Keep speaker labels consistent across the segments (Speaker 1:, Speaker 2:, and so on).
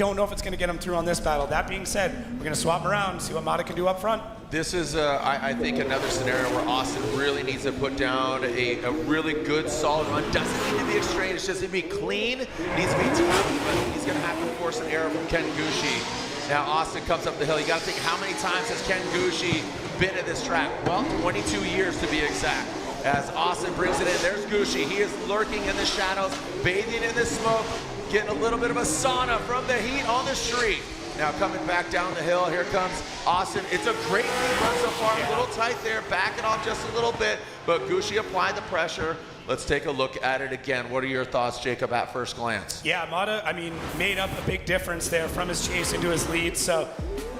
Speaker 1: Don't know if it's going to get him through on this battle. That being said, we're going to swap him around, see what Mata can do up front.
Speaker 2: This is, I think, another scenario where Austin really needs to put down a really good, solid run. Doesn't need to be extreme, it's just to be clean. Needs to be tough, but he's going to have to force an error from Ken Gucci. Now Austin comes up the hill. You got to think, how many times has Ken Gucci been at this track? Well, 22 years to be exact. As Austin brings it in, there's Gucci. He is lurking in the shadows, bathing in the smoke, getting a little bit of a sauna from the heat on the street. Now coming back down the hill, here comes Austin. It's a great lead run so far, a little tight there, backing off just a little bit, but Gucci applied the pressure. Let's take a look at it again. What are your thoughts, Jacob, at first glance?
Speaker 1: Yeah, Mata, I mean, made up a big difference there from his chase into his lead, so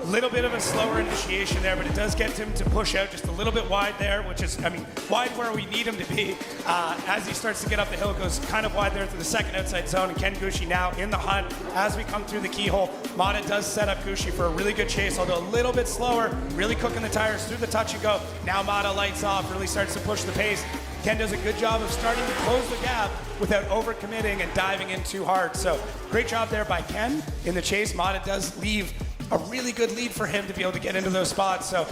Speaker 1: a little bit of a slower initiation there, but it does get him to push out just a little bit wide there, which is, I mean, wide where we need him to be. As he starts to get up the hill, goes kind of wide there through the second outside zone, and Ken Gucci now in the hunt as we come through the keyhole. Mata does set up Gucci for a really good chase, although a little bit slower, really cooking the tires through the touch and go. Now Mata lights off, really starts to push the pace. Ken does a good job of starting to close the gap without overcommitting and diving in too hard. So great job there by Ken in the chase. Mata does leave a really good lead for him to be able to get into those spots. So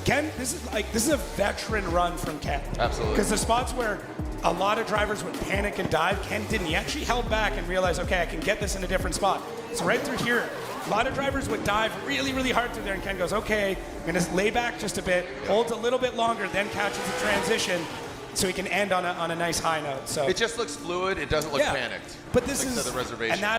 Speaker 1: Ken, this is a veteran run from Ken.
Speaker 2: Absolutely.
Speaker 1: Because the spots where a lot of drivers would panic and dive, Ken didn't. He actually held back and realized, okay, I can get this in a different spot. So right through here, a lot of drivers would dive really, really hard through there, and Ken goes, okay, I'm gonna lay back just a bit, holds a little bit longer, then catches the transition, so he can end on a nice high note. So
Speaker 2: it just looks fluid. It doesn't look panicked.
Speaker 1: But this
Speaker 2: like
Speaker 1: is
Speaker 2: the reservation.
Speaker 1: And that